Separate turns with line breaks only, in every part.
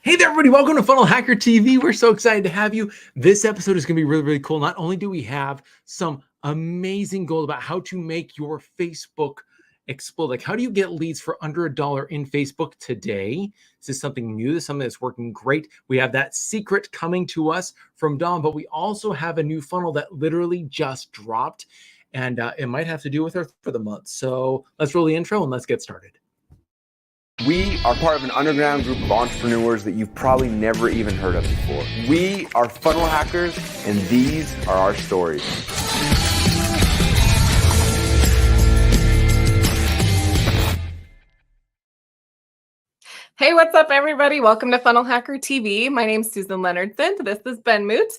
Hey there, everybody. Welcome to Funnel Hacker TV. We're so excited to have you. This episode is going to be really, really cool. Not only do we have some amazing gold about how to make your Facebook explode, like how do you get leads for under $1 in Facebook today? This is something new. This is something that's working great. We have that secret coming to us from Dom, but we also have a new funnel that literally just dropped, and it might have to do with our for the month. So let's roll the intro and let's get started.
We are part of an underground group of entrepreneurs that you've probably never even heard of before. We are funnel hackers, and these are our stories.
Hey, what's up, everybody? Welcome to Funnel Hacker TV. My name's Susan Leonardson. This is Ben Moot.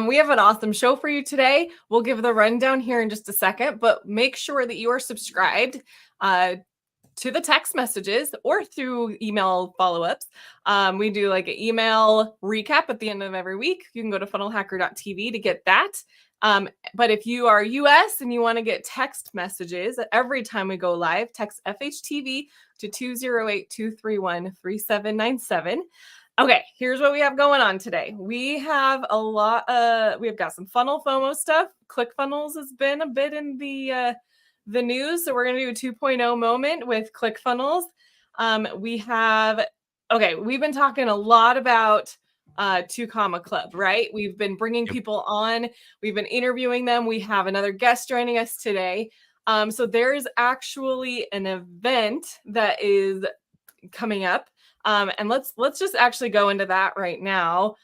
We have an awesome show for you today. We'll give the rundown here in just a second, but make sure that you are subscribed to the text messages or through email follow-ups. We do like an email recap at the end of every week. You can go to FunnelHackerTV to get that. But if you are US and you want to get text messages every time we go live, text FHTV to 208-231-3797. Okay, here's what we have going on today. We have we've got some funnel FOMO stuff. ClickFunnels has been a bit in the news. So we're going to do a 2.0 moment with ClickFunnels. We've been talking a lot about 2 Comma Club, right? We've been bringing people on. We've been interviewing them. We have another guest joining us today. So there's actually an event that is coming up. And let's just actually go into that right now.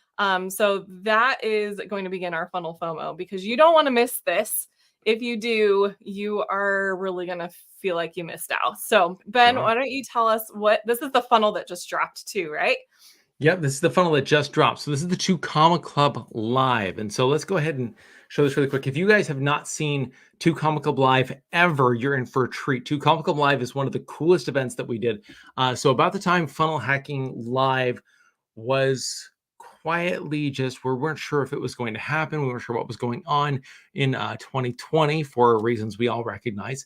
So that is going to begin our funnel FOMO because you don't want to miss this. If you do, you are really going to feel like you missed out. So, Ben, why don't you tell us this is the funnel that just dropped too, right?
Yep, this is the funnel that just dropped. So this is the 2 Comma Club Live. And so let's go ahead and show this really quick. If you guys have not seen 2 Comma Club Live ever, you're in for a treat. 2 Comma Club Live is one of the coolest events that we did. So about the time Funnel Hacking Live was quietly we weren't sure if it was going to happen. We weren't sure what was going on in 2020 for reasons we all recognize.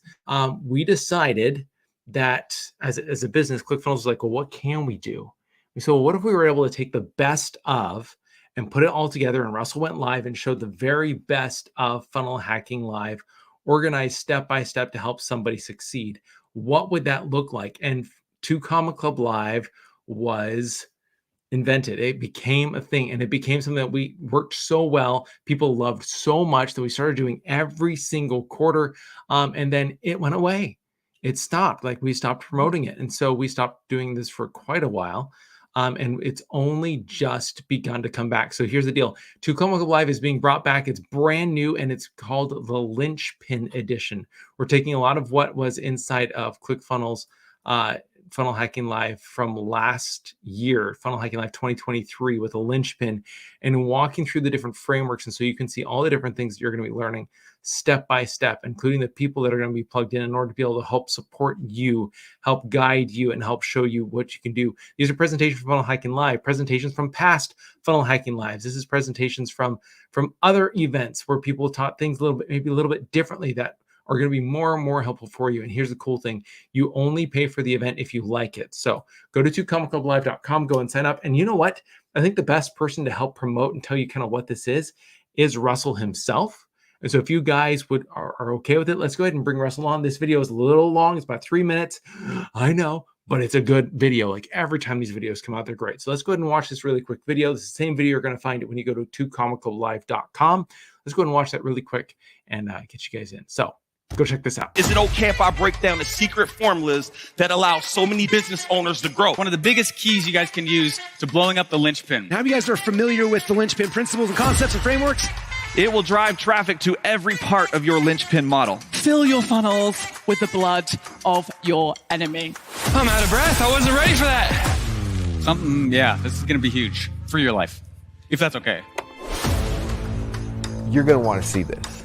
We decided that as a business, ClickFunnels was like, well, what can we do? So what if we were able to take the best of and put it all together, and Russell went live and showed the very best of Funnel Hacking Live, organized step by step to help somebody succeed. What would that look like? And 2 Comma Club Live was invented. It became a thing, and it became something that we worked so well. People loved so much that we started doing every single quarter. And then it went away. It stopped. Like we stopped promoting it. And so we stopped doing this for quite a while. And it's only just begun to come back. So here's the deal. 2 Comma Club Live is being brought back. It's brand new, and it's called the Linchpin Edition. We're taking a lot of what was inside of ClickFunnels Funnel Hacking Live from last year, Funnel Hacking Live 2023, with a linchpin, and walking through the different frameworks. And so you can see all the different things that you're going to be learning step by step, including the people that are going to be plugged in order to be able to help support you, help guide you, and help show you what you can do. These are presentations from Funnel Hacking Live, presentations from past Funnel Hacking Lives. This is presentations from other events where people taught things maybe a little bit differently that are going to be more and more helpful for you. And here's the cool thing. You only pay for the event if you like it. So go to 2commaclublive.com, go and sign up. And you know what? I think the best person to help promote and tell you kind of what this is Russell himself. And so if you guys are okay with it, let's go ahead and bring Russell on. This video is a little long. It's about 3 minutes. I know, but it's a good video. Like every time these videos come out, they're great. So let's go ahead and watch this really quick video. This is the same video you're going to find it when you go to 2commaclublive.com. Let's go ahead and watch that really quick and get you guys in. So go check this out.
Is it okay if I break down the secret formulas that allow so many business owners to grow?
One of the biggest keys you guys can use to blowing up the linchpin.
How many of you guys are familiar with the linchpin principles and concepts and frameworks?
It will drive traffic to every part of your linchpin model.
Fill your funnels with the blood of your enemy.
I'm out of breath. I wasn't ready for that. This is going to be huge for your life, if that's okay.
You're going to want to see this.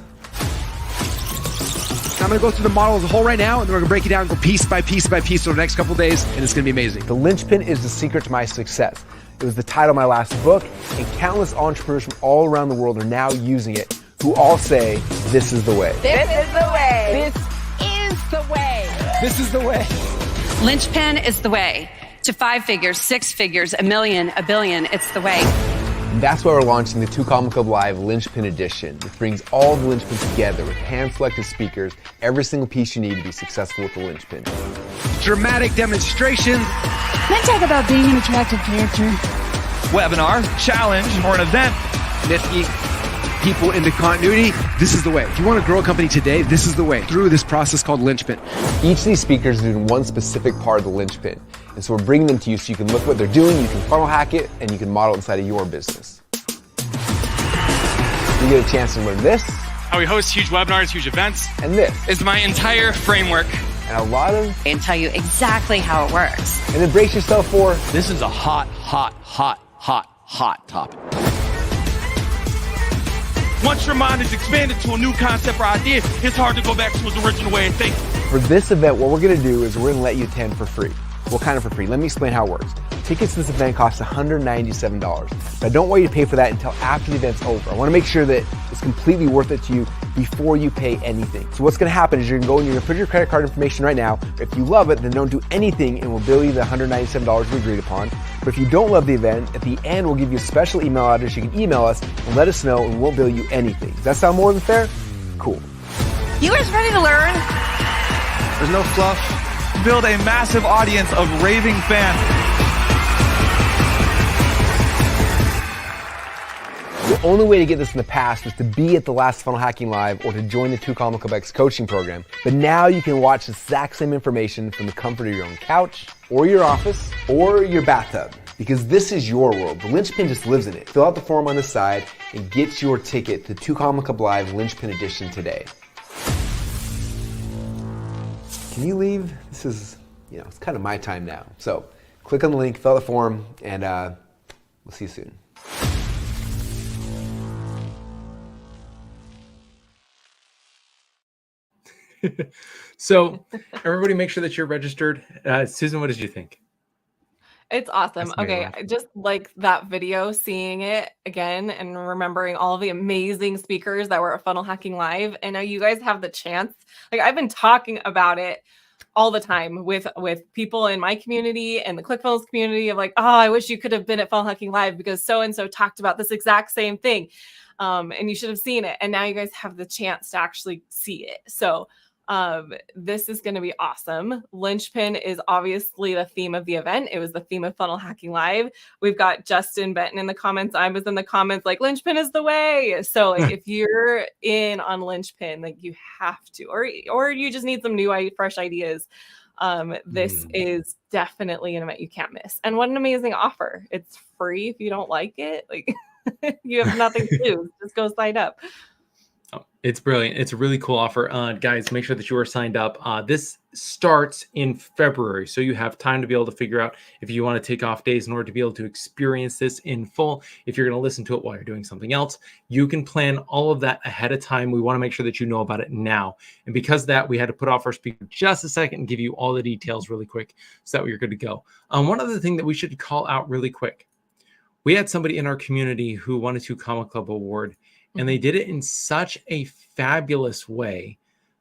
I'm going to go through the model as a whole right now, and then we're going to break it down and go piece by piece by piece over the next couple of days, and it's going to be amazing.
The linchpin is the secret to my success. It was the title of my last book, and countless entrepreneurs from all around the world are now using it, who all say, this is the way.
This is the way. This is the way.
This is the way.
Linchpin is the way. to 5 figures, 6 figures, $1 million, $1 billion. It's the way.
That's why we're launching the Two Comma Club Live Linchpin Edition, which brings all the linchpins together with hand-selected speakers, every single piece you need to be successful with the linchpin.
Dramatic demonstrations.
Let's talk about being an attractive character.
Webinar, challenge, or an event.
Nifty people into continuity. This is the way. If you want to grow a company today, this is the way. Through this process called linchpin.
Each of these speakers is doing one specific part of the linchpin. And so we're bringing them to you so you can look what they're doing, you can funnel hack it, and you can model it inside of your business. You get a chance to learn this.
How we host huge webinars, huge events.
And this.
Is my entire framework.
And a lot of...
And tell you exactly how it works.
And then brace yourself for...
This is a hot topic. Once your mind is expanded to a new concept or idea, it's hard to go back to its original way of thinking.
For this event, what we're going to do is we're going to let you attend for free. Well, kind of for free. Let me explain how it works. Tickets to this event cost $197. But I don't want you to pay for that until after the event's over. I want to make sure that it's completely worth it to you before you pay anything. So what's going to happen is you're going to go and you're going to put your credit card information right now. If you love it, then don't do anything and we'll bill you the $197 we agreed upon. But if you don't love the event, at the end we'll give you a special email address. You can email us and let us know and we won't bill you anything. Does that sound more than fair? Cool.
You guys ready to learn?
There's no fluff. Build a massive audience of raving fans.
The only way to get this in the past was to be at the last Funnel Hacking Live or to join the Two Comma Club X coaching program. But now you can watch the exact same information from the comfort of your own couch or your office or your bathtub. Because this is your world. The linchpin just lives in it. Fill out the form on the side and get your ticket to Two Comma Club Live Linchpin Edition today. Can you leave? This is, it's kind of my time now. So click on the link, fill out the form, and we'll see you soon.
So everybody make sure that you're registered. Susan, what did you think?
It's awesome.
That's
Okay,
amazing.
I just like that video, seeing it again and remembering all the amazing speakers that were at Funnel Hacking Live. And now you guys have the chance. Like, I've been talking about it all the time with people in my community and the ClickFunnels community of like, oh, I wish you could have been at Funnel Hacking Live because so-and-so talked about this exact same thing. And you should have seen it. And now you guys have the chance to actually see it. So this is going to be awesome. Linchpin is obviously the theme of the event. It was the theme of Funnel Hacking Live. We've got Justin Benton in the comments. I was in the comments like, Linchpin is the way. So like, if you're in on Linchpin, like you have to, or you just need some new fresh ideas. This is definitely an event you can't miss. And what an amazing offer. It's free if you don't like it. Like you have nothing to do. Just go sign up.
Oh, it's brilliant. It's a really cool offer. Guys, make sure that you are signed up. This starts in February, so you have time to be able to figure out if you want to take off days in order to be able to experience this in full. If you're going to listen to it while you're doing something else, you can plan all of that ahead of time. We want to make sure that you know about it now. And because of that, we had to put off our speaker just a second and give you all the details really quick so that you're good to go. One other thing that we should call out really quick. We had somebody in our community who won a Two Comma Club award. And they did it in such a fabulous way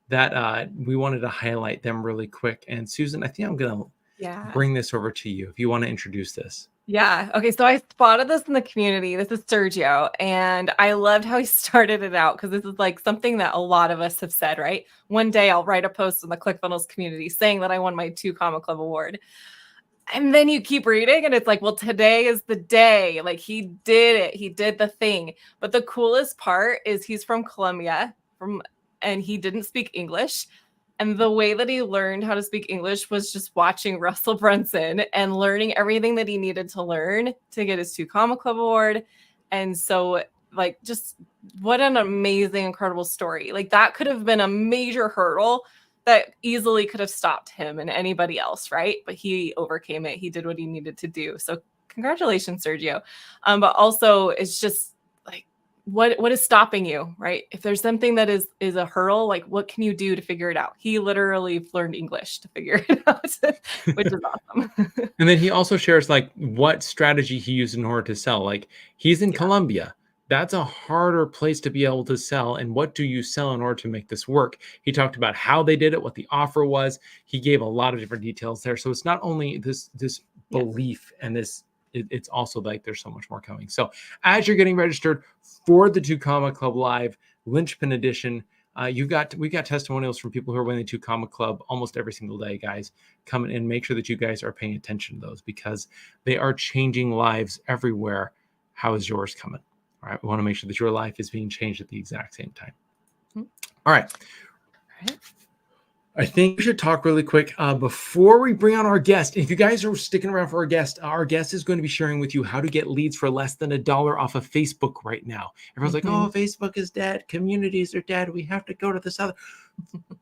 that we wanted to highlight them really quick. And Susan, I think I'm going to bring this over to you if you want to introduce this.
Yeah. Okay. So I spotted this in the community. This is Sergio. And I loved how he started it out because this is like something that a lot of us have said, right? One day I'll write a post in the ClickFunnels community saying that I won my Two Comma Club award. And then you keep reading and it's like, well, today is the day. Like he did it. He did the thing. But the coolest part is he's from Colombia and he didn't speak English. And the way that he learned how to speak English was just watching Russell Brunson and learning everything that he needed to learn to get his Two Comma Club award. And so like, just what an amazing, incredible story. Like that could have been a major hurdle that easily could have stopped him and anybody else, right? But he overcame it. He did what he needed to do. So congratulations, Sergio. But also it's just like, what is stopping you, right? If there's something that is a hurdle, like what can you do to figure it out? He literally learned English to figure it out, which is awesome.
And then he also shares like what strategy he used in order to sell. Like he's in Colombia. That's a harder place to be able to sell. And what do you sell in order to make this work? He talked about how they did it, what the offer was. He gave a lot of different details there. So it's not only this belief. And it's also like there's so much more coming. So as you're getting registered for the 2 Comma Club Live Linchpin Edition, we've got testimonials from people who are winning the 2 Comma Club almost every single day, guys. Come in and make sure that you guys are paying attention to those because they are changing lives everywhere. How is yours coming? All right. We want to make sure that your life is being changed at the exact same time. All right. I think we should talk really quick before we bring on our guest. If you guys are sticking around for our guest is going to be sharing with you how to get leads for less than $1 off of Facebook right now. Everyone's like, oh, Facebook is dead. Communities are dead. We have to go to this other.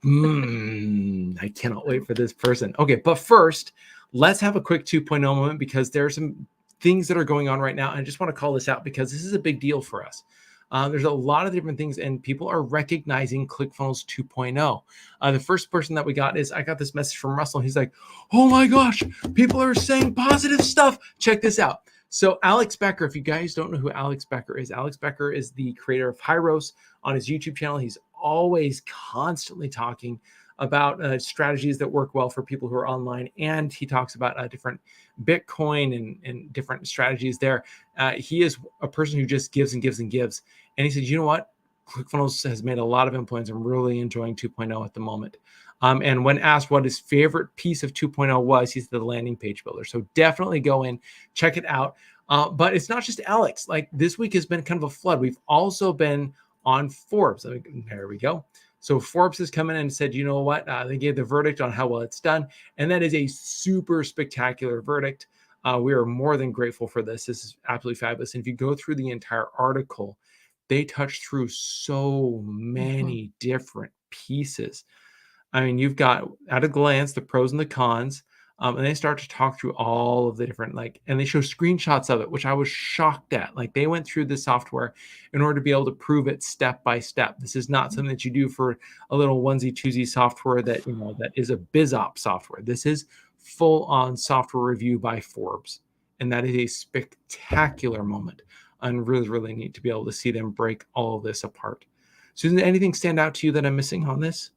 I cannot wait for this person. Okay, but first, let's have a quick 2.0 moment because there are some things that are going on right now. And I just want to call this out because this is a big deal for us. There's a lot of different things and people are recognizing ClickFunnels 2.0. The first person that we got I got this message from Russell. He's like, oh my gosh, people are saying positive stuff. Check this out. So Alex Becker, if you guys don't know who Alex Becker is the creator of Hyros on his YouTube channel. He's always constantly talking about strategies that work well for people who are online. And he talks about different Bitcoin and different strategies there. He is a person who just gives and gives and gives. And he said, you know what? ClickFunnels has made a lot of influence. I'm really enjoying 2.0 at the moment. And when asked what his favorite piece of 2.0 was, he said the landing page builder. So definitely go in, check it out. But it's not just Alex. Like this week has been kind of a flood. We've also been on Forbes. There we go. So Forbes has come in and said, you know what? They gave the verdict on how well it's done. And that is a super spectacular verdict. We are more than grateful for this. This is absolutely fabulous. And if you go through the entire article, they touch through so many different pieces. I mean, you've got at a glance, the pros and the cons. And they start to talk through all of the different, and they show screenshots of it, which I was shocked at. Like they went through the software in order to be able to prove it step by step. This is not something that you do for a little onesie twosie software that is a BizOps software. This is full on software review by Forbes. And that is a spectacular moment and really, really neat to be able to see them break all of this apart. Susan, anything stand out to you that I'm missing on this?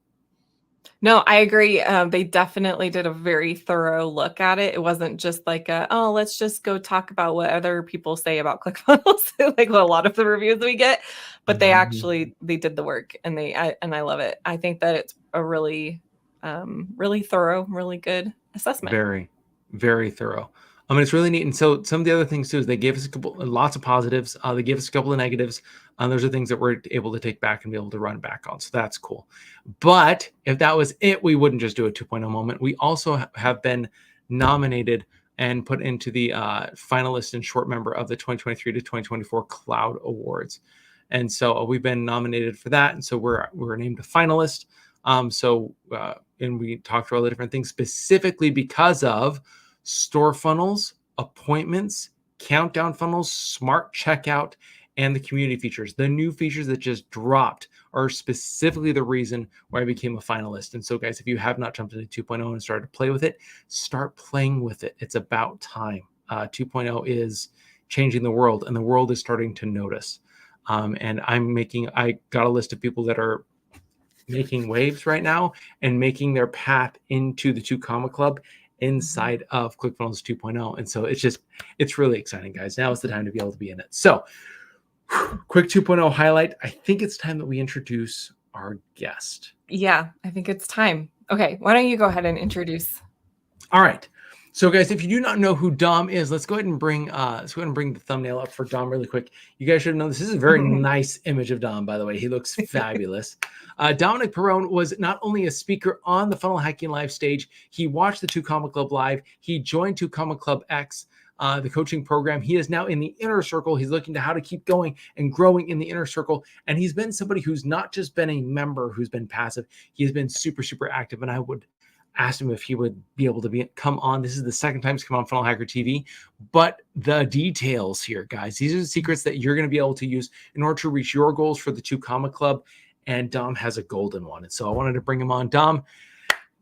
No, I agree. They definitely did a very thorough look at it. It wasn't just like, let's just go talk about what other people say about ClickFunnels, like a lot of the reviews we get. But they did the work, and I love it. I think that it's a really, really thorough, really good assessment.
Very, very thorough. I mean, it's really neat. And so some of the other things too is they gave us lots of positives. They gave us a couple of negatives. Those are things that we're able to take back and be able to run back on. So that's cool. But if that was it, we wouldn't just do a 2.0 moment. We also have been nominated and put into the finalist and short member of the 2023 to 2024 Cloud Awards. And so we've been nominated for that. And so we're named a finalist. And we talked through all the different things specifically because of store funnels, appointments, countdown funnels, smart checkout, and the community features. The new features that just dropped are specifically the reason why I became a finalist. And so, guys, if you have not jumped into 2.0 and started to play with it, start playing with it. It's about time. 2.0 is changing the world, and the world is starting to notice. And I got a list of people that are making waves right now and making their path into the 2 Comma Club inside of ClickFunnels 2.0. And so it's really exciting, guys. Now is the time to be able to be in it. So quick 2.0 highlight. I think it's time that we introduce our guest.
Yeah, I think it's time. Okay, why don't you go ahead and introduce?
All right. So, guys, if you do not know who Dom is, let's go ahead and bring the thumbnail up for Dom really quick. You guys should know this is a very nice image of Dom, by the way. He looks fabulous. Dominick Pirone was not only a speaker on the Funnel Hacking Live stage, he watched the 2 Comma Club Live. He joined 2 Comma Club X, the coaching program. He is now in the inner circle. He's looking to how to keep going and growing in the inner circle. And he's been somebody who's not just been a member who's been passive. He has been super, super active. And I would asked him if he would be able to come on. This is the second time he's come on Funnel Hacker TV, but the details here, guys, these are the secrets that you're going to be able to use in order to reach your goals for the 2 Comma Club. And Dom has a golden one. And so I wanted to bring him on. Dom,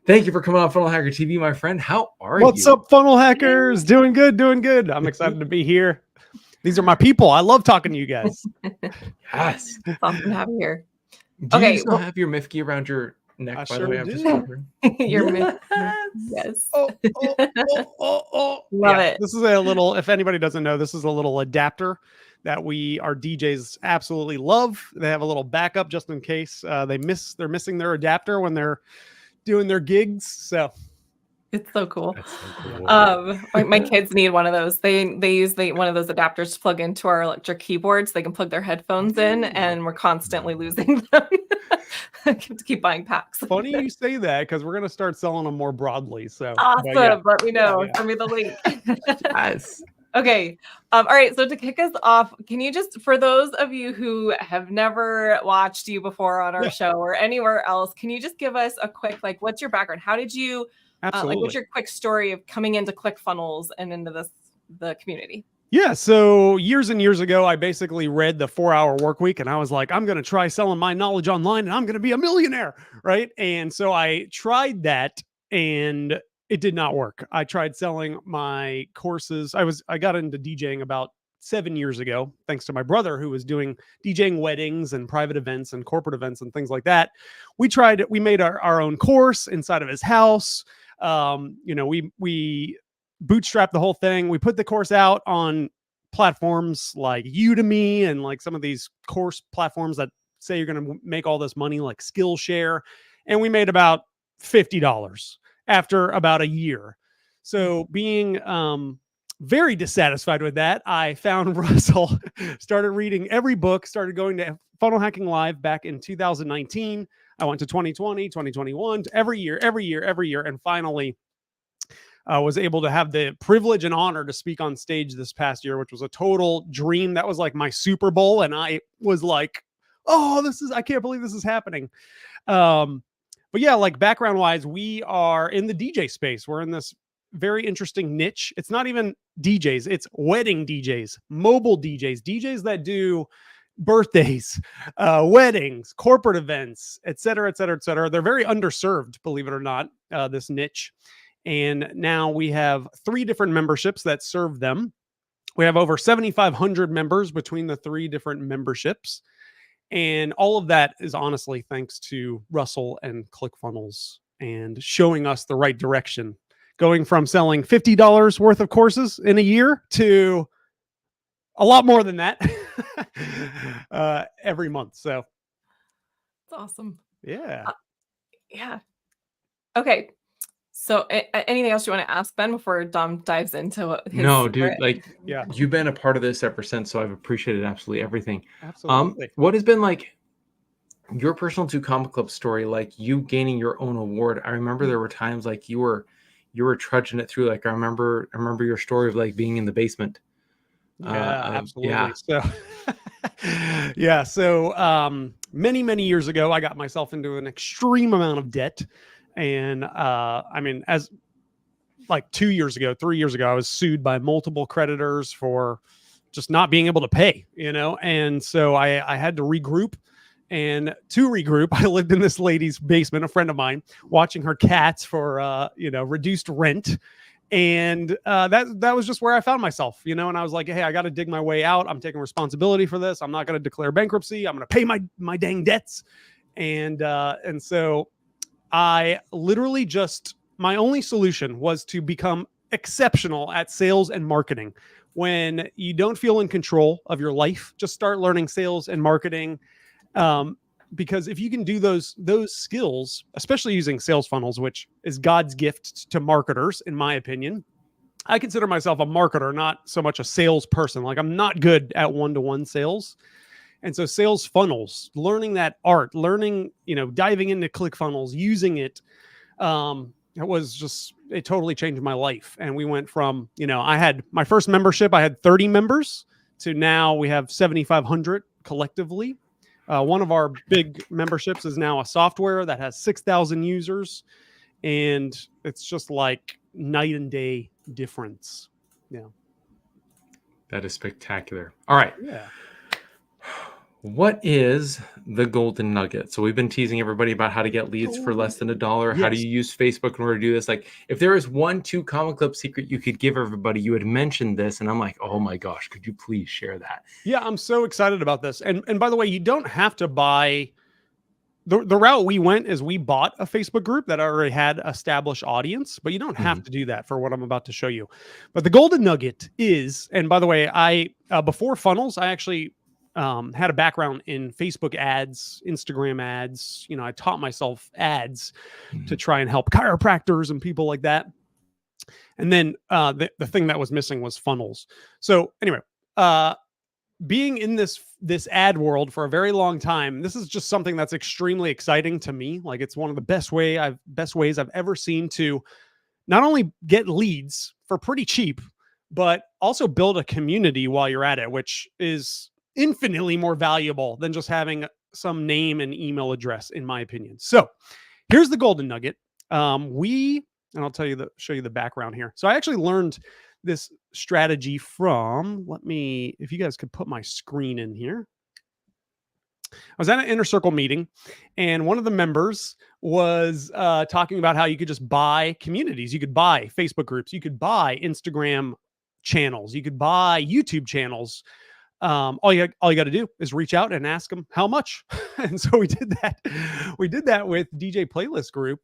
thank you for coming on Funnel Hacker TV, my friend. How are you?
What's up, Funnel Hackers? Doing good, doing good. I'm excited to be here. These are my people. I love talking to you guys.
Yes.
Awesome to have you here.
Do you still have your MIFGE around your neck,
I
by the
sure
way. I'm just
did.
wondering.
You're missing.
Yes.
Yes.
Yeah,
Love it.
this is a little, if anybody doesn't know, this is a little adapter that our DJs absolutely love. They have a little backup just in case they're missing their adapter when they're doing their gigs. So
It's so cool.
That's so cool.
My kids need one of those. They use one of those adapters to plug into our electric keyboards. They can plug their headphones in, and we're constantly losing them. I have to keep buying packs.
funny you say that because we're gonna start selling them more broadly. So
Awesome.
but yeah.
Let me know.
Yeah.
Send me the link.
Yes.
Okay. All right. So to kick us off, can you just, for those of you who have never watched you before on our show or anywhere else, can you just give us a quick, like, what's your background? How did you,
Absolutely.
what's your quick story of coming into ClickFunnels and into the community?
Yeah, so years and years ago, I basically read the 4-Hour Workweek, and I was like, I'm going to try selling my knowledge online, and I'm going to be a millionaire, right? And so I tried that, and it did not work. I tried selling my courses. I got into DJing about 7 years ago, thanks to my brother who was doing DJing weddings and private events and corporate events and things like that. We made our own course inside of his house. We bootstrap the whole thing. We put the course out on platforms like Udemy and like some of these course platforms that say you're going to make all this money, like Skillshare. And we made about $50 after about a year. So being very dissatisfied with that, I found Russell, started reading every book, started going to Funnel Hacking Live back in 2019. I went to 2020, 2021, every year. And finally, was able to have the privilege and honor to speak on stage this past year, which was a total dream. That was like my Super Bowl. And I was like, oh, I can't believe this is happening. But yeah, like background wise, we are in the DJ space. We're in this very interesting niche. It's not even DJs. It's wedding DJs, mobile DJs that do birthdays, weddings, corporate events, et cetera, et cetera, et cetera. They're very underserved, believe it or not, this niche. And now we have 3 different memberships that serve them. We have over 7,500 members between the 3 different memberships. And all of that is honestly thanks to Russell and ClickFunnels and showing us the right direction, going from selling $50 worth of courses in a year to a lot more than that every month. So
That's awesome.
yeah.
Yeah. Okay. So anything else you want to ask Ben before Dom dives into what his
No, dude,
secret?
like
Yeah.
you've been a part of this ever since, so I've appreciated absolutely everything.
Absolutely.
What has been like your personal 2 Comic Club story, like you gaining your own award? I remember there were times like you were trudging it through. Like I remember your story of like being in the basement.
Yeah, absolutely.
Yeah.
So many years ago, I got myself into an extreme amount of debt. And as like 2 years ago, 3 years ago, I was sued by multiple creditors for just not being able to pay, and so I had to regroup. And to regroup, I lived in this lady's basement, a friend of mine, watching her cats for reduced rent. And that was just where I found myself, and I was like, hey, I got to dig my way out. I'm taking responsibility for this. I'm not going to declare bankruptcy. I'm going to pay my dang debts. And so I literally my only solution was to become exceptional at sales and marketing. When you don't feel in control of your life, just start learning sales and marketing. Because if you can do those skills, especially using sales funnels, which is God's gift to marketers, in my opinion, I consider myself a marketer, not so much a salesperson. Like I'm not good at one-to-one sales. And so sales funnels, learning that art, diving into ClickFunnels, using it, it totally changed my life. And we went from, I had my first membership, I had 30 members to now we have 7,500 collectively. One of our big memberships is now a software that has 6,000 users. And it's just like night and day difference. Yeah.
That is spectacular. All right.
Yeah.
What is the golden nugget? So we've been teasing everybody about how to get leads for less than $1.
Yes.
How do you use Facebook in order to do this? Like if there is 1-2 Comic Club secret you could give everybody, you had mentioned this and I'm like, oh my gosh, could you please share that?
Yeah, I'm so excited about this. And by the way, you don't have to buy the route we went is we bought a Facebook group that already had established audience, but you don't have to do that for what I'm about to show you. But the golden nugget is, and by the way, I before funnels, I actually had a background in Facebook ads, Instagram ads. You know, I taught myself ads to try and help chiropractors and people like that. And then the thing that was missing was funnels. So anyway, being in this ad world for a very long time, this is just something that's extremely exciting to me. Like, it's one of the best ways I've ever seen to not only get leads for pretty cheap, but also build a community while you're at it, which is infinitely more valuable than just having some name and email address, in my opinion. So here's the golden nugget. And I'll show you the background here. So I actually learned this strategy from, if you guys could put my screen in here. I was at an inner circle meeting, and one of the members was talking about how you could just buy communities. You could buy Facebook groups. You could buy Instagram channels. You could buy YouTube channels. All you got to do is reach out and ask them how much. And so we did that. We did that with DJ Playlist Group,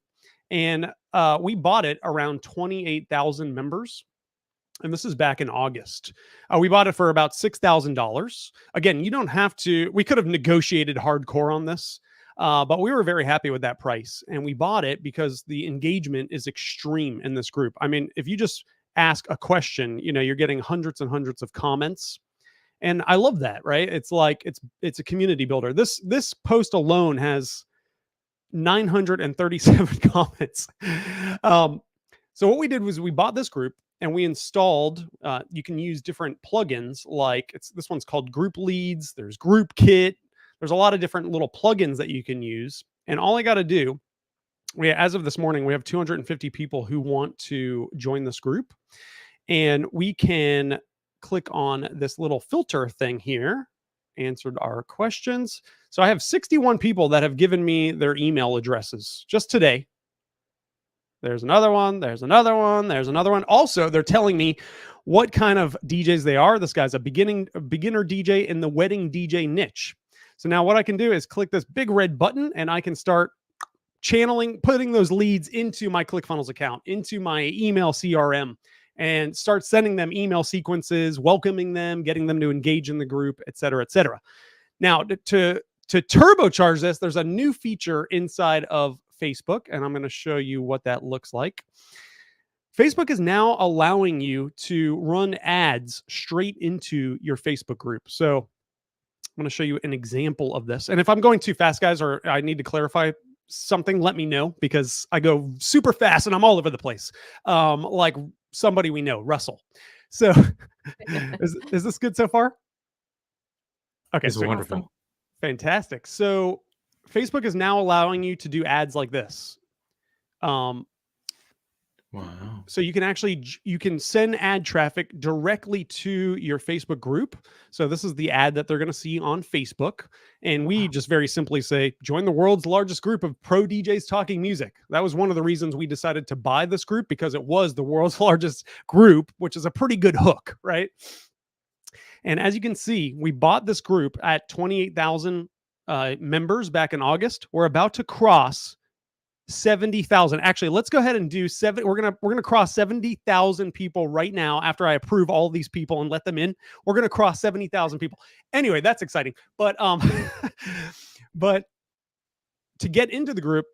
and we bought it around 28,000 members. And this is back in August. We bought it for about $6,000. Again, you don't have to. We could have negotiated hardcore on this, but we were very happy with that price. And we bought it because the engagement is extreme in this group. I mean, if you just ask a question, you know, you're getting hundreds and hundreds of comments. And I love that, right? It's like, it's a community builder. This post alone has 937 comments. So what we did was we bought this group and we installed, you can use different plugins, like this one's called Group Leads. There's Group Kit. There's a lot of different little plugins that you can use. And all I got to do, as of this morning, we have 250 people who want to join this group. And we can click on this little filter thing here, answered our questions. So I have 61 people that have given me their email addresses just today. There's another one. There's another one. There's another one. Also, they're telling me what kind of DJs they are. This guy's a beginner DJ in the wedding DJ niche. So now what I can do is click this big red button and I can start channeling, putting those leads into my ClickFunnels account, into my email CRM, and start sending them email sequences, welcoming them, getting them to engage in the group, et cetera, et cetera. Now, to turbocharge this, there's a new feature inside of Facebook, and I'm going to show you what that looks like. Facebook is now allowing you to run ads straight into your Facebook group. So I'm going to show you an example of this. And if I'm going too fast, guys, or I need to clarify something, let me know, because I go super fast and I'm all over the place. Like somebody we know, Russell. So is this good so far? Okay.
It's wonderful.
Fantastic. So Facebook is now allowing you to do ads like this.
Wow.
So you can send ad traffic directly to your Facebook group. So this is the ad that they're going to see on Facebook. And we just very simply say, join the world's largest group of pro DJs talking music. That was one of the reasons we decided to buy this group, because it was the world's largest group, which is a pretty good hook, right? And as you can see, we bought this group at 28,000 members back in August. We're about to cross 70,000. Actually, let's go ahead and do we're gonna cross 70,000 people right now after I approve all these people and let them in. We're gonna cross 70,000 people. Anyway, that's exciting. But but to get into the group,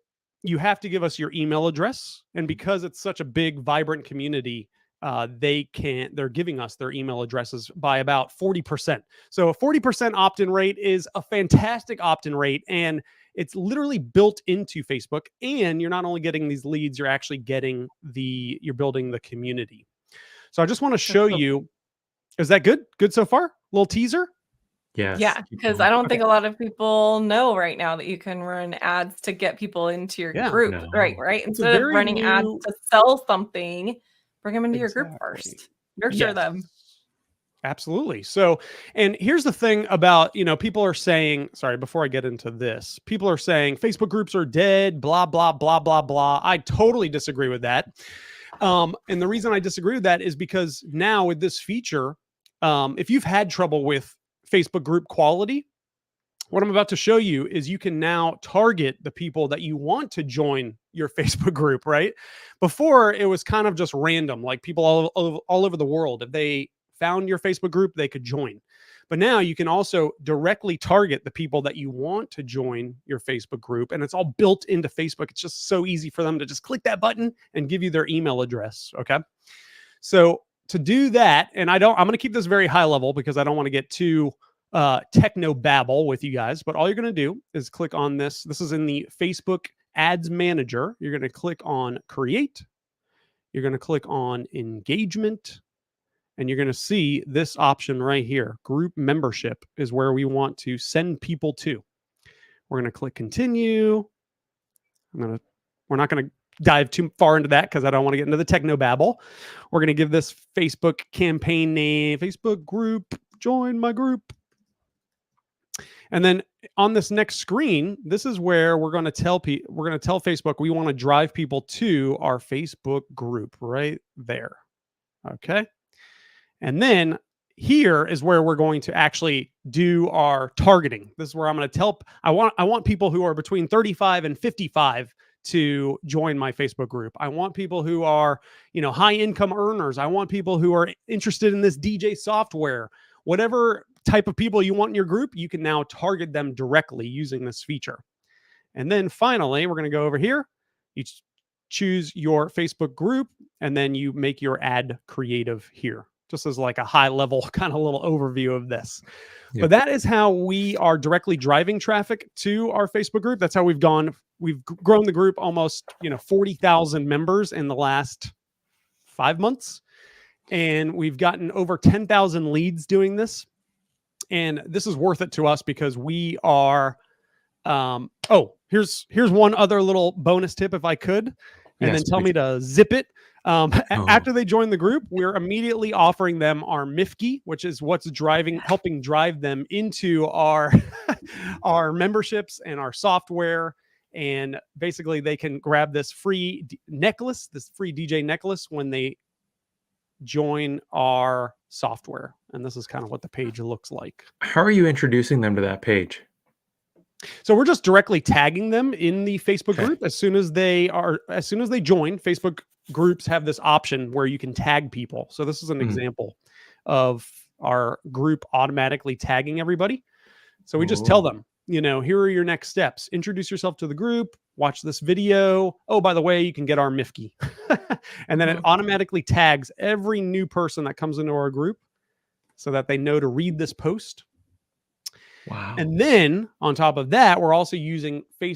you have to give us your email address. And because it's such a big, vibrant community, they're giving us their email addresses by about 40%. So a 40% opt-in rate is a fantastic opt-in rate, and it's literally built into Facebook. And you're not only getting these leads, you're actually you're building the community. So I just want to show you, is that good? Good so far? Little teaser?
Yes.
Yeah, because I don't think a lot of people know right now that you can run ads to get people into your group.
No.
Right. Instead of running ads to sell something, bring them into your group first. Nurture them.
Absolutely. So, and here's the thing about, people are saying, sorry, before I get into this, people are saying Facebook groups are dead, blah, blah, blah, blah, blah. I totally disagree with that. And the reason I disagree with that is because now with this feature, if you've had trouble with Facebook group quality, what I'm about to show you is you can now target the people that you want to join your Facebook group, right? Before, it was kind of just random, like people all over the world. If they found your Facebook group, they could join. But now you can also directly target the people that you want to join your Facebook group. And it's all built into Facebook. It's just so easy for them to just click that button and give you their email address. Okay. So to do that, and I'm going to keep this very high level because I don't want to get too techno babble with you guys, but all you're going to do is click on this. This is in the Facebook Ads Manager. You're going to click on Create. You're going to click on Engagement. And you're going to see this option right here. Group membership is where we want to send people to. We're going to click continue. We're not going to dive too far into that because I don't want to get into the techno babble. We're going to give this Facebook campaign name, Facebook group, join my group. And then on this next screen, this is where we're going to tell Facebook we want to drive people to our Facebook group right there. Okay. And then here is where we're going to actually do our targeting. This is where I'm going to tell, I want people who are between 35 and 55 to join my Facebook group. I want people who are, high income earners. I want people who are interested in this DJ software. Whatever type of people you want in your group, you can now target them directly using this feature. And then finally, we're going to go over here. You choose your Facebook group, and then you make your ad creative here. Just as like a high level kind of little overview of this. Yep. But that is how we are directly driving traffic to our Facebook group. That's how we've grown the group almost, 40,000 members in the last 5 months. And we've gotten over 10,000 leads doing this. And this is worth it to us because we are, here's one other little bonus tip if I could, and then tell me to zip it. After they join the group, we're immediately offering them our MIFGE, which is what's helping drive them into our our memberships and our software. And basically, they can grab this free necklace, this free DJ necklace, when they join our software. And this is kind of what the page looks like.
How are you introducing them to that page?
So we're just directly tagging them in the Facebook group as soon as they join. Facebook groups have this option where you can tag people. So this is an example of our group automatically tagging everybody. So we just tell them, here are your next steps. Introduce yourself to the group, watch this video. Oh, by the way, you can get our MIFGE. And then it automatically tags every new person that comes into our group so that they know to read this post.
Wow.
And then on top of that, we're also using we're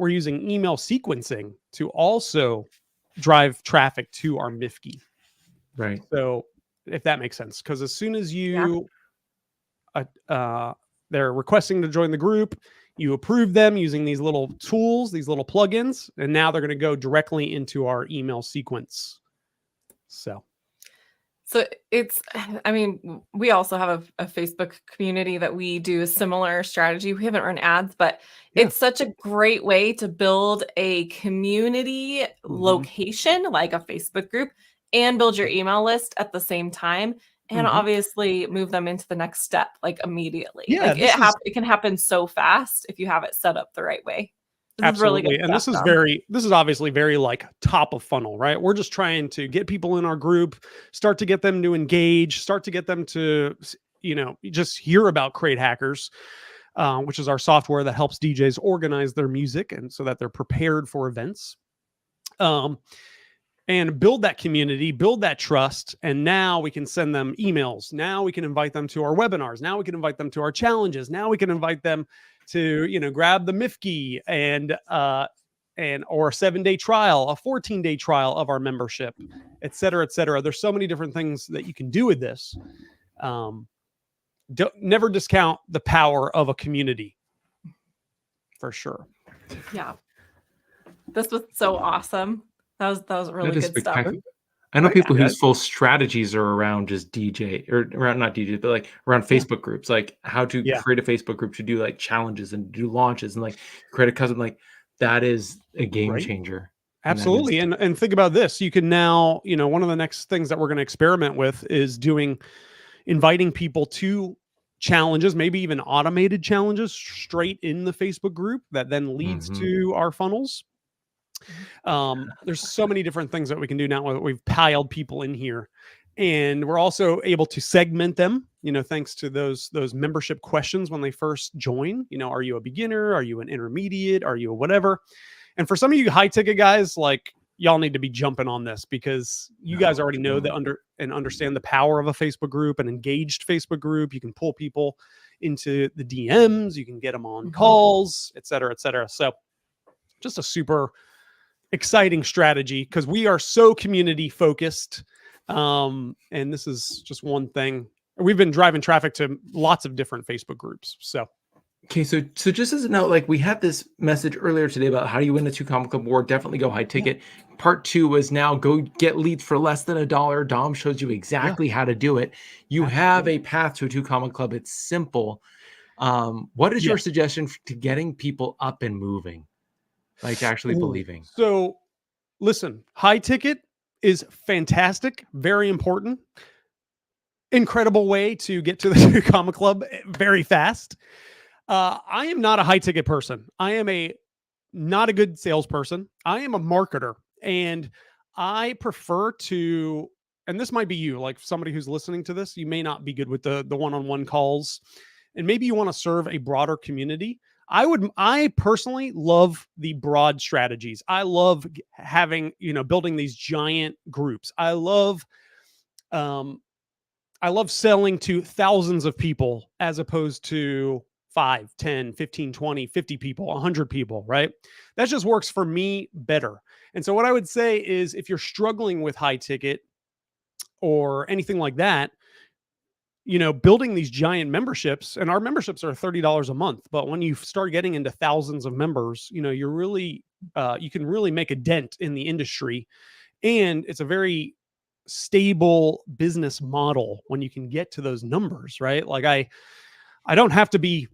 using email sequencing to also drive traffic to our MIFGE.
Right.
So if that makes sense, because as soon as they're requesting to join the group, you approve them using these little tools, these little plugins, and now they're going to go directly into our email sequence. So
we also have a Facebook community that we do a similar strategy. We haven't run ads, but it's such a great way to build a community location, like a Facebook group, and build your email list at the same time. And obviously move them into the next step, like immediately.
Yeah,
it can happen so fast if you have it set up the right way.
Absolutely. Really good and this is obviously very like top of funnel, right? We're just trying to get people in our group, start to get them to engage, start to get them to, just hear about Crate Hackers, which is our software that helps DJs organize their music and so that they're prepared for events. And build that community, build that trust. And now we can send them emails. Now we can invite them to our webinars. Now we can invite them to our challenges. Now we can invite them to, grab the MIFGE or a 7-day trial, a 14-day trial of our membership, et cetera, et cetera. There's so many different things that you can do with this. Never discount the power of a community, for sure.
Yeah. This was so awesome. That was really good stuff.
I know people whose full strategies are around just DJ or around not DJ, but like around Facebook groups, like how to create a Facebook group to do like challenges and do launches and like create a custom, like that is a game changer.
Absolutely. And think about this. You can now, one of the next things that we're going to experiment with is inviting people to challenges, maybe even automated challenges straight in the Facebook group that then leads to our funnels. There's so many different things that we can do now that we've piled people in here. And we're also able to segment them, thanks to those membership questions when they first join. Are you a beginner? Are you an intermediate? Are you a whatever? And for some of you high ticket guys, like, y'all need to be jumping on this, because you guys already know understand the power of a Facebook group, an engaged Facebook group. You can pull people into the DMs, you can get them on calls, et cetera, et cetera. So just a super exciting strategy, because we are so community focused. And this is just one thing. We've been driving traffic to lots of different Facebook groups. So,
okay. So just as a note, like, we had this message earlier today about how do you win the 2 Comic Club Award? Definitely go high ticket. Part 2 was now go get leads for less than $1. Dom shows you exactly how to do it. You have a path to a 2 Comic Club. It's simple. What is your suggestion to getting people up and moving? Like, actually believing.
So listen, high ticket is fantastic. Very important. Incredible way to get to the 2 Comic Club very fast. I am not a high ticket person. I am not a good salesperson. I am a marketer, and I prefer to, and this might be you, like somebody who's listening to this, you may not be good with the one-on-one calls, and maybe you want to serve a broader community. I personally love the broad strategies. I love having, building these giant groups. I love selling to thousands of people as opposed to 5, 10, 15, 20, 50 people, 100 people, right? That just works for me better. And so what I would say is, if you're struggling with high ticket or anything like that, building these giant memberships, and our memberships are $30 a month. But when you start getting into thousands of members, you're really, you can really make a dent in the industry. And it's a very stable business model when you can get to those numbers, right? Like, I don't have to be,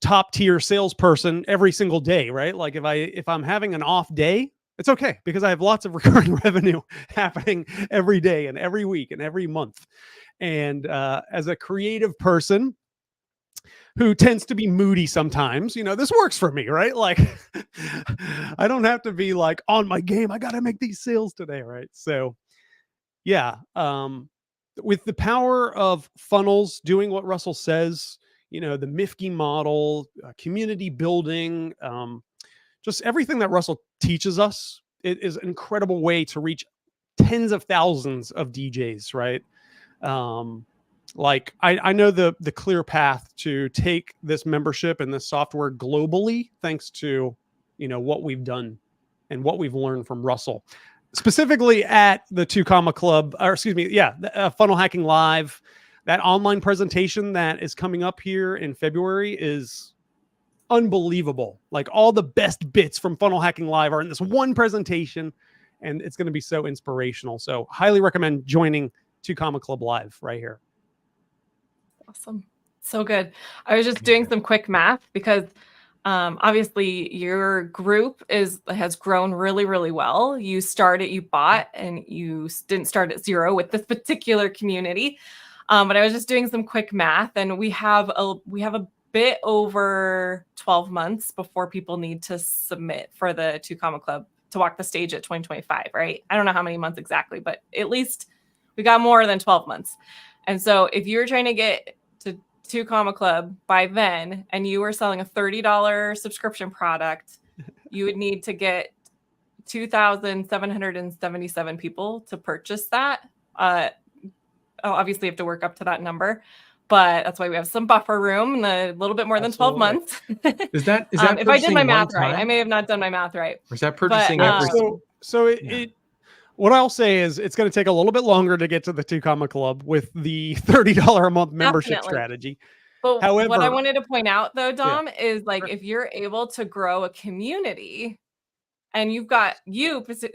top tier salesperson every single day, right? Like, if I'm having an off day, it's okay, because I have lots of recurring revenue happening every day and every week and every month. And as a creative person who tends to be moody sometimes, this works for me, right? Like, I don't have to be like on my game. I got to make these sales today, right? So yeah, with the power of funnels, doing what Russell says, the MIFGE model, community building, just everything that Russell teaches us, it is an incredible way to reach tens of thousands of DJs, right? Like, I know the clear path to take this membership and this software globally, thanks to, what we've done and what we've learned from Russell, specifically at the 2 Comic Club, or excuse me. Yeah. Funnel Hacking Live, that online presentation that is coming up here in February is unbelievable. Like, all the best bits from Funnel Hacking Live are in this one presentation, and it's going to be so inspirational. So highly recommend joining 2 Comic Club Live right here.
Awesome. So good. I was just doing some quick math, because obviously your group has grown really, really well. You bought, and you didn't start at 0 with this particular community. But I was just doing some quick math, and we have a bit over 12 months before people need to submit for the 2 Comic Club to walk the stage at 2025, right? I don't know how many months exactly, but at least we got more than 12 months. And so if you're trying to get to 2 Comic Club by then, and you were selling a $30 subscription product, you would need to get 2,777 people to purchase that. Obviously you have to work up to that number, but that's why we have some buffer room and a little bit more than 12 months.
Is that
if I did my math right? I may have not done my math right.
Or is that purchasing
what I'll say is, it's going to take a little bit longer to get to the 2 Comic Club with the $30 a month membership strategy.
But however, what I wanted to point out, though, Dom, is like, if you're able to grow a community, and you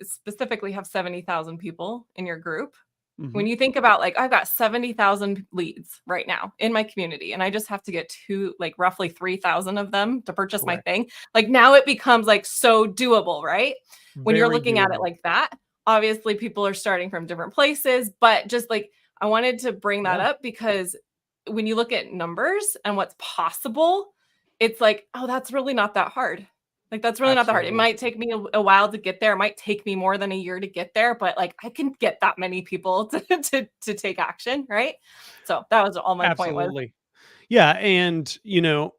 specifically have 70,000 people in your group. When you think about, like, I've got 70,000 leads right now in my community, and I just have to get roughly 3,000 of them to purchase my thing. Like, now it becomes like so doable, right? When you're looking at it like that, obviously people are starting from different places, but just like, I wanted to bring that up, because when you look at numbers and what's possible, it's like, oh, that's really not that hard. Like, that's really not that hard. It might take me a while to get there. It might take me more than a year to get there, but like, I can get that many people to take action. Right. So that was all my point was.
Absolutely. Yeah. And, you know,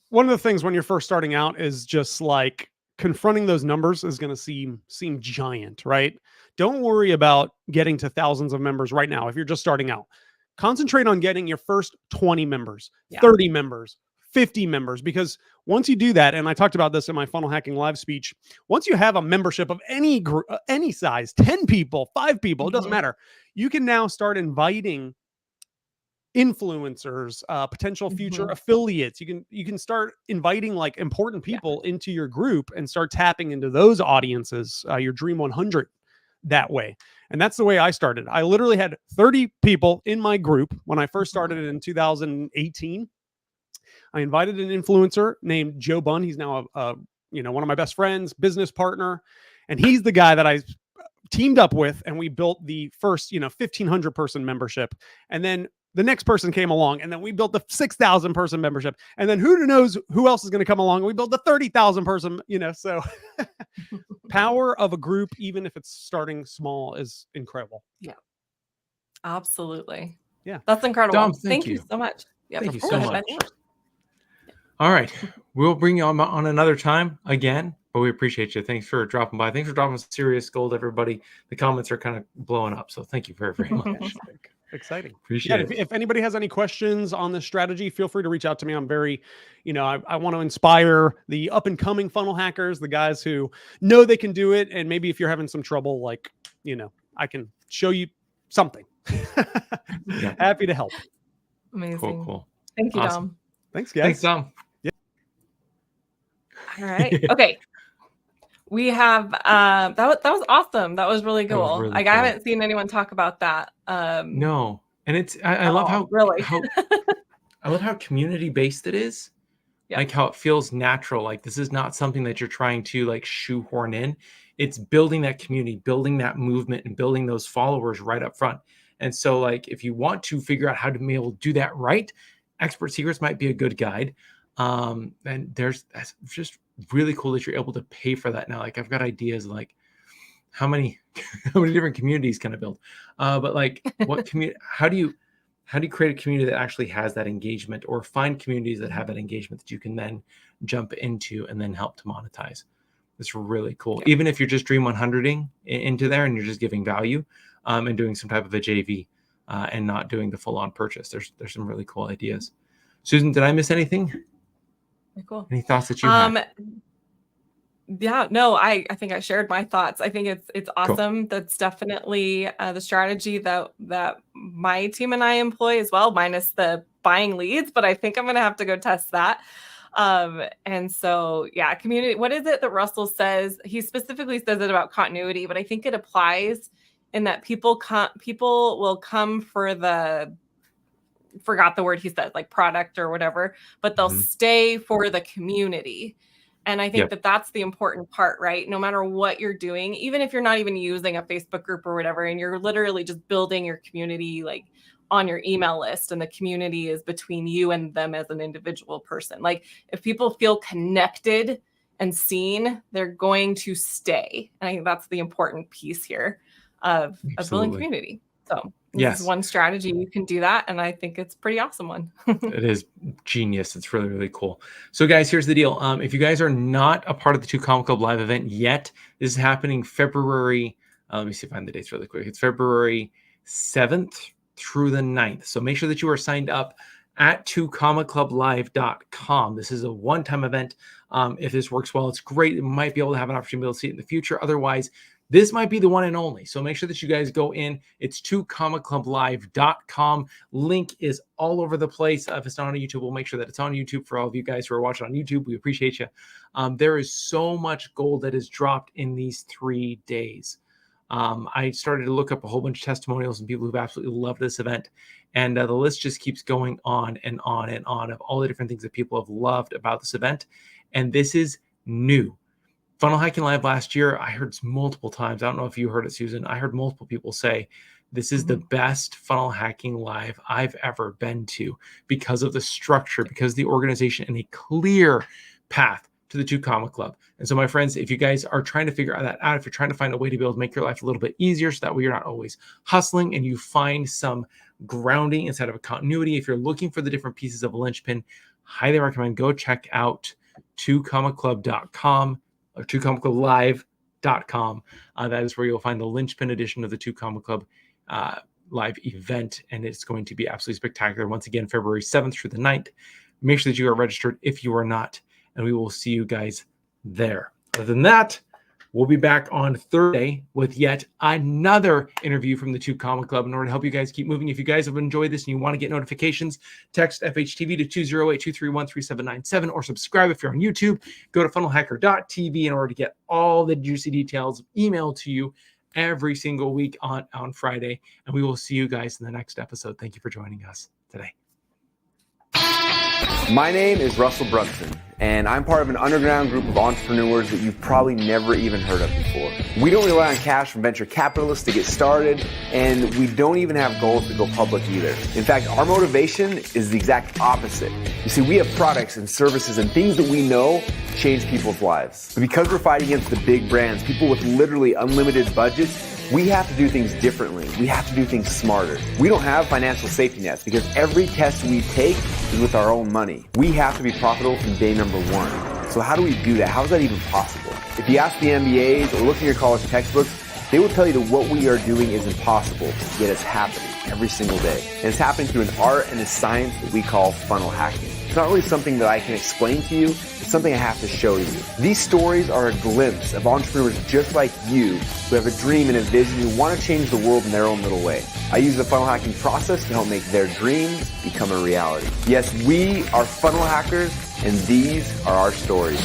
one of the things when you're first starting out is just like confronting those numbers is going to seem giant, right? Don't worry about getting to thousands of members right now. If you're just starting out, concentrate on getting your first 20 members, 30 members, 50 members, because once you do that, and I talked about this in my funnel hacking live speech, once you have a membership of any group, any size, 10 people, 5 people, it doesn't matter. You can now start inviting influencers, potential future affiliates. You can start inviting like important people into your group and start tapping into those audiences, your Dream 100 that way. And that's the way I started. I literally had 30 people in my group when I first started in 2018. I invited an influencer named Joe Bunn. He's now one of my best friends, business partner, and he's the guy that I teamed up with, and we built the first 1,500 person membership. And then the next person came along, and then we built the 6,000 person membership. And then who knows who else is going to come along? We built the 30,000 person, so power of a group, even if it's starting small, is incredible.
Yeah, absolutely.
Yeah.
That's incredible.
Dom,
thank you so much. Yep.
Thank you so much. All right. We'll bring you on another time again, but we appreciate you. Thanks for dropping by. Thanks for dropping serious gold, everybody. The comments are kind of blowing up. So thank you very, very much.
Exciting.
Appreciate it.
If anybody has any questions on this strategy, feel free to reach out to me. I'm very, I want to inspire the up and coming funnel hackers, the guys who know they can do it. And maybe if you're having some trouble, like, I can show you something. Happy to help.
Amazing.
Cool.
Thank you,
Awesome.
Dom.
Thanks, guys.
Thanks, Dom.
Yeah.
All right. Okay. We have that was awesome. That was really cool.
Really
I haven't seen anyone talk about that.
No. And it's I love how
really
I love how community based it is.
Yeah.
Like how it feels natural. Like this is not something that you're trying to like shoehorn in. It's building that community, building that movement, and building those followers right up front. And so like if you want to figure out how to be able to do that right, Expert Secrets might be a good guide. And that's just really cool that you're able to pay for that now. Like I've got ideas like how many different communities can I build? But like what community, how do you create a community that actually has that engagement, or find communities that have that engagement that you can then jump into and then help to monetize? It's really cool. Yeah. Even if you're just Dream 100ing into there and you're just giving value and doing some type of a JV and not doing the full on purchase, there's some really cool ideas. Susan, did I miss anything?
Cool.
Any thoughts that you have?
Yeah, no, I think I shared my thoughts. I think it's awesome. Cool. That's definitely the strategy that my team and I employ as well, minus the buying leads, but I think I'm going to have to go test that. And so, yeah, community, what is it that Russell says? He specifically says it about continuity, but I think it applies in that people will come for forgot the word he said, like product or whatever, but they'll stay for the community. And I think that's the important part, right? No matter what you're doing, even if you're not even using a Facebook group or whatever, and you're literally just building your community like on your email list, and the community is between you and them as an individual person. Like if people feel connected and seen, they're going to stay. And I think that's the important piece here of building community. So this is one strategy you can do that. And I think it's a pretty awesome one.
It is genius. It's really, really cool. So guys, here's the deal. If you guys are not a part of the 2 Comma Club live event yet, this is happening February. Let me see if I find the dates really quick. It's February 7th through the 9th. So make sure that you are signed up at 2commaclublive.com. This is a one-time event. If this works well, it's great. It might be able to have an opportunity to be able to see it in the future. Otherwise, this might be the one and only. So make sure that you guys go in. It's 2commaclublive.com. Link is all over the place. If it's not on YouTube, we'll make sure that it's on YouTube for all of you guys who are watching on YouTube. We appreciate you. There is so much gold that is dropped in these 3 days. I started to look up a whole bunch of testimonials and people who've absolutely loved this event. And the list just keeps going on and on and on of all the different things that people have loved about this event. And this is new. Funnel Hacking Live last year, I heard multiple times. I don't know if you heard it, Susan. I heard multiple people say This is the best funnel hacking live I've ever been to because of the structure, because of the organization, and a clear path to the 2 Comma Club. And so, my friends, if you guys are trying to figure that out, if you're trying to find a way to be able to make your life a little bit easier so that way you're not always hustling and you find some grounding instead of a continuity, if you're looking for the different pieces of a linchpin, highly recommend go check out 2commaclub.com or 2commaclublive.com. That is where you'll find the linchpin edition of the 2 Comma Club live event, and it's going to be absolutely spectacular. Once again, February 7th through the 9th. Make sure that you are registered if you are not, and we will see you guys there. Other than that, we'll be back on Thursday with yet another interview from the 2 Comma Club in order to help you guys keep moving. If you guys have enjoyed this and you want to get notifications, text FHTV to 208-231-3797 or subscribe if you're on YouTube. Go to FunnelHacker.tv in order to get all the juicy details emailed to you every single week on Friday. And we will see you guys in the next episode. Thank you for joining us today.
My name is Russell Brunson, and I'm part of an underground group of entrepreneurs that you've probably never even heard of before. We don't rely on cash from venture capitalists to get started, and we don't even have goals to go public either. In fact, our motivation is the exact opposite. You see, we have products and services and things that we know change people's lives. But because we're fighting against the big brands, people with literally unlimited budgets, we have to do things differently. We have to do things smarter. We don't have financial safety nets because every test we take is with our own money. We have to be profitable from day number 1. So how do we do that? How is that even possible? If you ask the MBAs or look at your college textbooks, they will tell you that what we are doing is impossible, yet it's happening every single day. And it's happening through an art and a science that we call funnel hacking. It's not really something that I can explain to you. It's something I have to show you. These stories are a glimpse of entrepreneurs just like you who have a dream and a vision who want to change the world in their own little way. I use the funnel hacking process to help make their dreams become a reality. Yes, we are funnel hackers, and these are our stories.